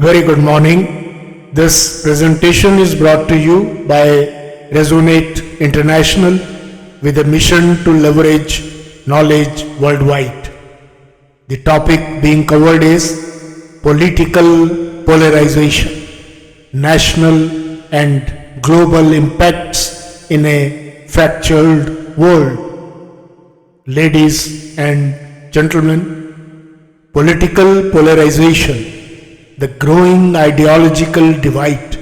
Very good morning. This presentation is brought to you by Resonate International with a mission to leverage knowledge worldwide. The topic being covered is political polarization, national and global impacts in a fractured world. Ladies and gentlemen, political polarization, the growing ideological divide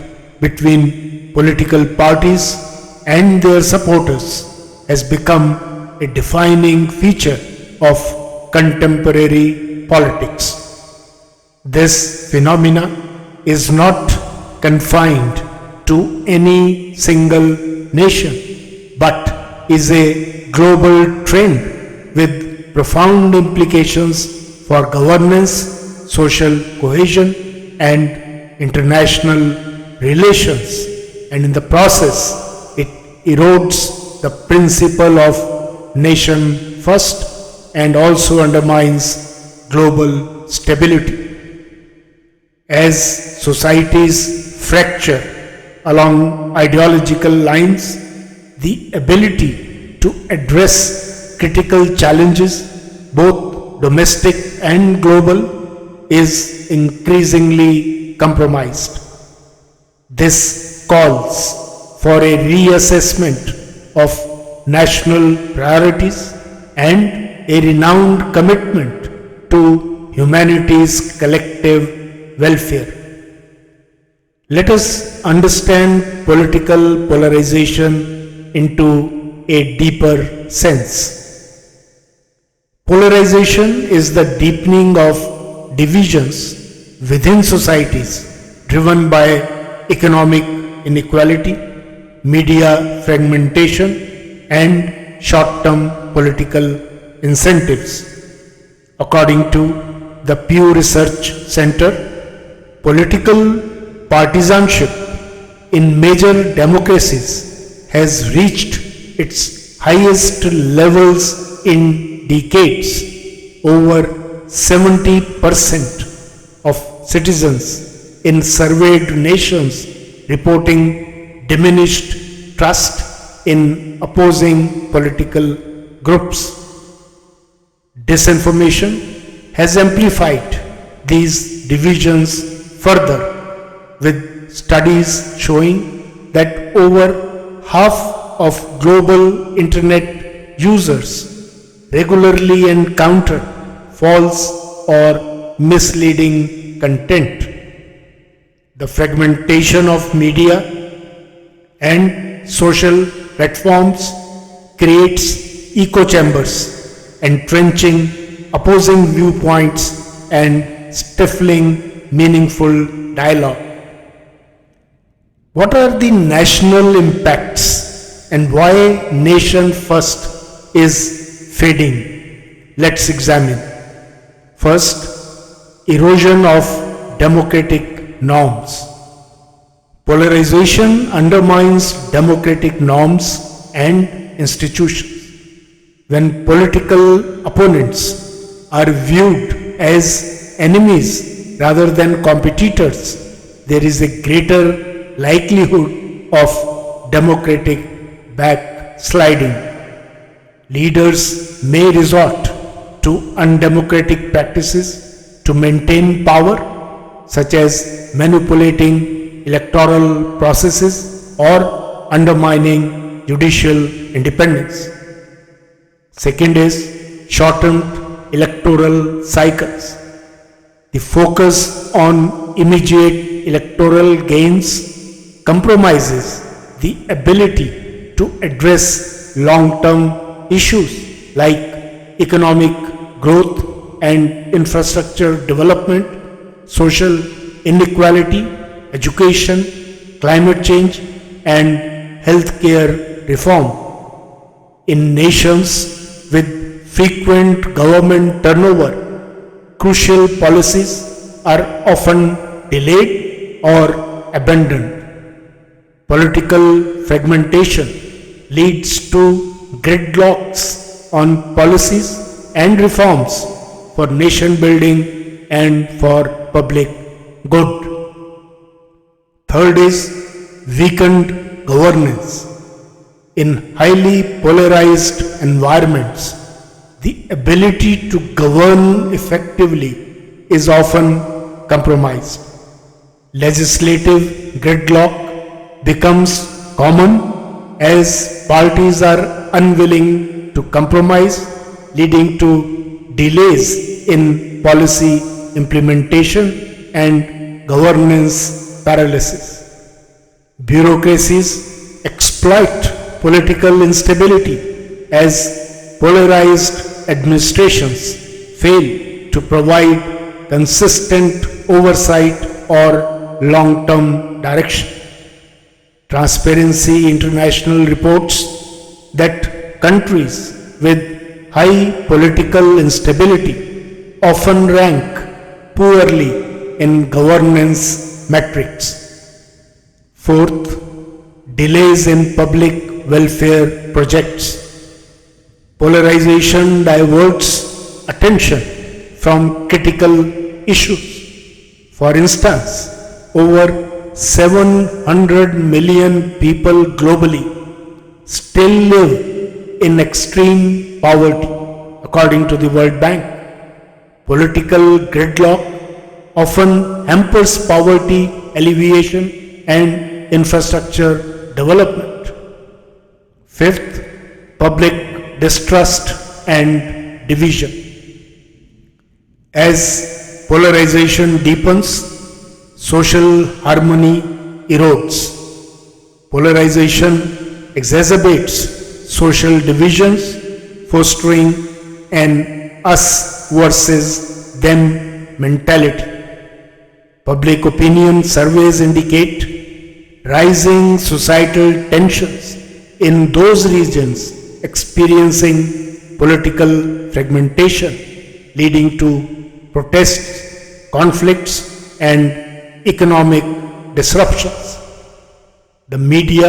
between political parties and their supporters has become a defining feature of contemporary politics. This phenomena is not confined to any single nation, but is a global trend with profound implications for governance, social cohesion, and international relations, and in the process it erodes the principle of nation first and also undermines global stability. As societies fracture along ideological lines, the ability to address critical challenges, both domestic and global, is increasingly compromised. This calls for a reassessment of national priorities and a renewed commitment to humanity's collective welfare. Let us understand political polarization into a deeper sense. Polarization is the deepening of divisions within societies driven by economic inequality, media fragmentation, and short-term political incentives. According to the Pew Research Center, political partisanship in major democracies has reached its highest levels in decades. Over 70% of citizens in surveyed nations reporting diminished trust in opposing political groups. Disinformation has amplified these divisions further, with studies showing that over half of global internet users regularly encounter false or misleading content. The fragmentation of media and social platforms creates echo chambers, entrenching opposing viewpoints and stifling meaningful dialogue. What are the national impacts and why nation first is fading? Let's examine. First, erosion of democratic norms. Polarization undermines democratic norms and institutions. When political opponents are viewed as enemies rather than competitors, there is a greater likelihood of democratic backsliding. Leaders may resort to undemocratic practices to maintain power, such as manipulating electoral processes or undermining judicial independence. Second is shortened electoral cycles. The focus on immediate electoral gains compromises the ability to address long-term issues like economic growth and infrastructure development, social inequality, education, climate change, and healthcare reform. In nations with frequent government turnover, crucial policies are often delayed or abandoned. Political fragmentation leads to gridlocks on policies and reforms for nation building and for public good. Third is weakened governance. In highly polarized environments, the ability to govern effectively is often compromised. Legislative gridlock becomes common as parties are unwilling to compromise, leading to delays in policy implementation and governance paralysis. Bureaucracies exploit political instability as polarized administrations fail to provide consistent oversight or long-term direction. Transparency International reports that countries with high political instability often rank poorly in governance metrics. Fourth, delays in public welfare projects. Polarization diverts attention from critical issues. For instance, over 700 million people globally still live in extreme poverty, according to the World Bank. Political gridlock often hampers poverty alleviation and infrastructure development. Fifth, public distrust and division. As polarization deepens, social harmony erodes. Polarization exacerbates social divisions, fostering an us versus them mentality. Public opinion surveys indicate rising societal tensions in those regions experiencing political fragmentation, leading to protests, conflicts, and economic disruptions. The media,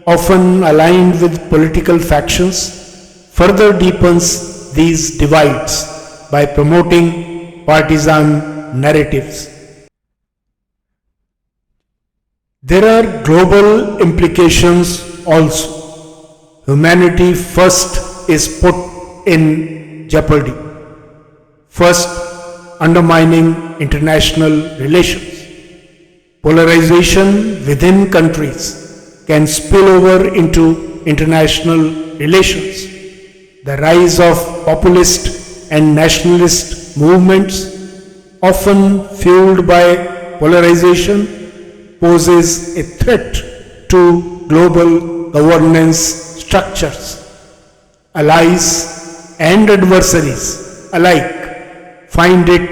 often aligned with political factions, further deepens these divides by promoting partisan narratives. There are global implications also. Humanity first is put in jeopardy. First, undermining international relations. Polarization within countries can spill over into international relations. The rise of populist and nationalist movements, often fueled by polarization, poses a threat to global governance structures. Allies and adversaries alike find it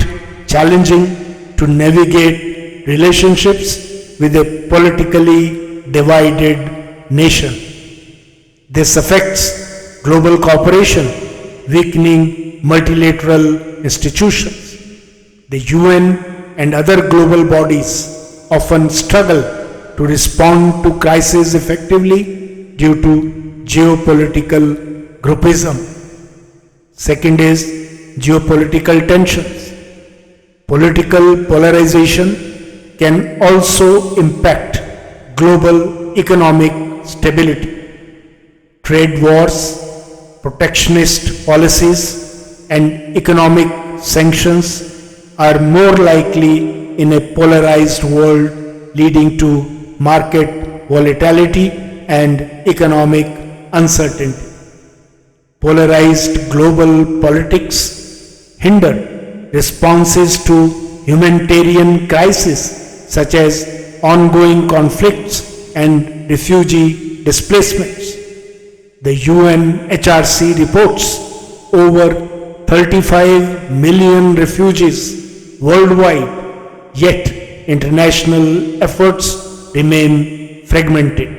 challenging to navigate relationships with a politically divided nation. This affects global cooperation, weakening multilateral institutions. The UN and other global bodies often struggle to respond to crises effectively due to geopolitical groupism. Second is geopolitical tensions. Political polarization can also impact global economic stability. Trade wars, protectionist policies, and economic sanctions are more likely in a polarized world, leading to market volatility and economic uncertainty. Polarized global politics hinder responses to humanitarian crises such as ongoing conflicts and refugee displacements. The UNHRC reports over 35 million refugees worldwide, yet international efforts remain fragmented.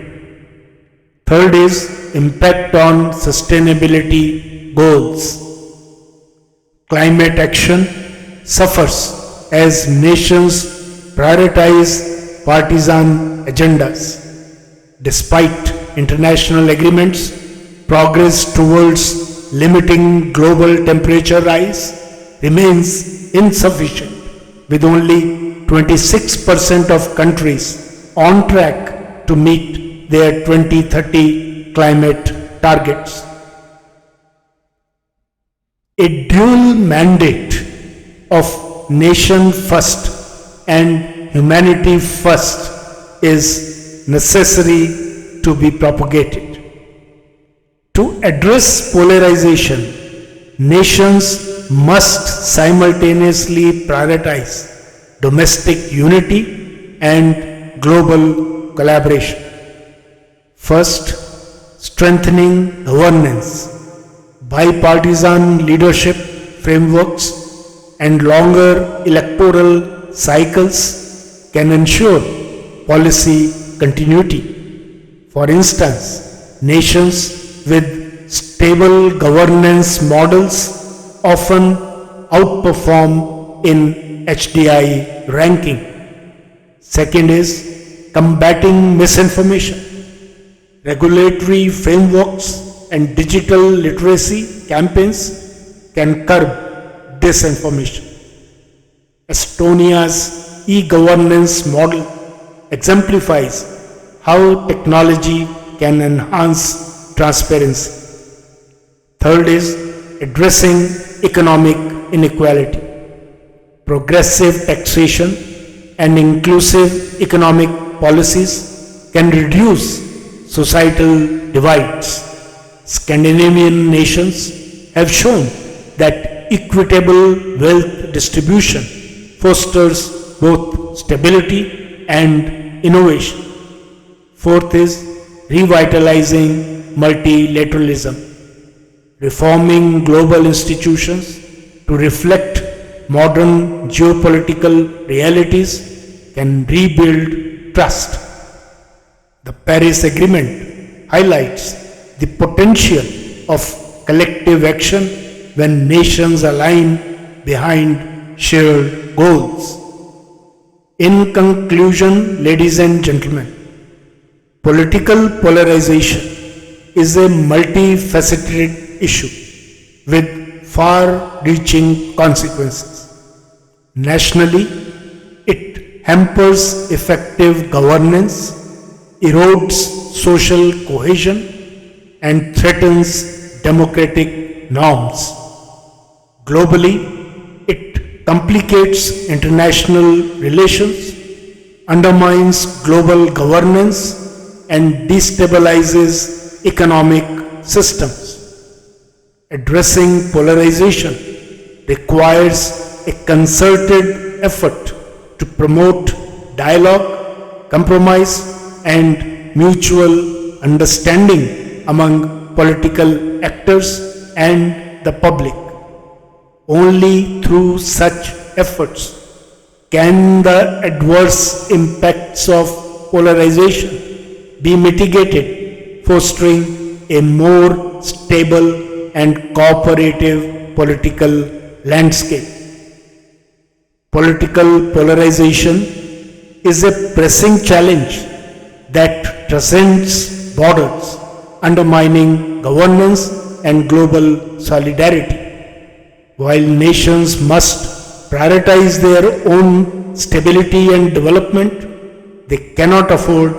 Third is impact on sustainability goals. Climate action suffers as nations prioritize partisan agendas. Despite international agreements, progress towards limiting global temperature rise remains insufficient, with only 26% of countries on track to meet their 2030 climate targets. A dual mandate of nation first and humanity first is necessary to be propagated. To address polarization, nations must simultaneously prioritize domestic unity and global collaboration. First, strengthening governance. Bipartisan leadership frameworks and longer electoral cycles can ensure policy continuity. For instance, nations with stable governance models often outperform in HDI ranking. Second is combating misinformation. Regulatory frameworks and digital literacy campaigns can curb disinformation. Estonia's e-governance model exemplifies how technology can enhance transparency. Third is addressing economic inequality. Progressive taxation and inclusive economic policies can reduce societal divides. Scandinavian nations have shown that equitable wealth distribution fosters both stability and innovation. Fourth is revitalizing multilateralism. Reforming global institutions to reflect modern geopolitical realities can rebuild trust. The Paris Agreement highlights the potential of collective action when nations align behind shared goals. In conclusion, ladies and gentlemen, political polarization is a multifaceted issue with far-reaching consequences. Nationally, it hampers effective governance, erodes social cohesion, and threatens democratic norms. Globally, it complicates international relations, undermines global governance, and destabilizes economic systems. Addressing polarization requires a concerted effort to promote dialogue, compromise, and mutual understanding among political actors and the public. Only through such efforts can the adverse impacts of polarization be mitigated, fostering a more stable and cooperative political landscape. Political polarization is a pressing challenge that transcends borders, undermining governance and global solidarity. While nations must prioritize their own stability and development, they cannot afford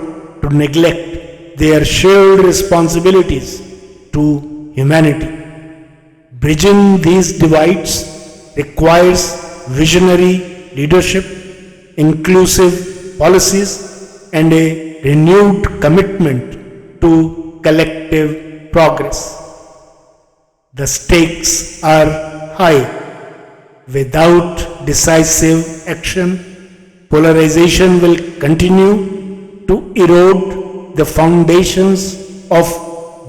to neglect their shared responsibilities to humanity. Bridging these divides requires visionary leadership, inclusive policies, and a renewed commitment to collective progress. The stakes are high. Without decisive action, polarization will continue to erode the foundations of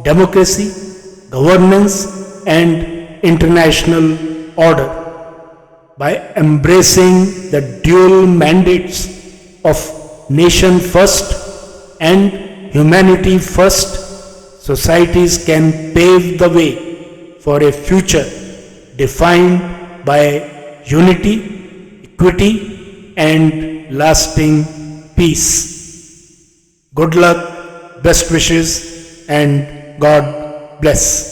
democracy, governance, and international order. By embracing the dual mandates of nation first and humanity first, societies can pave the way for a future defined by unity, equity, and lasting peace. Good luck, best wishes, and God bless.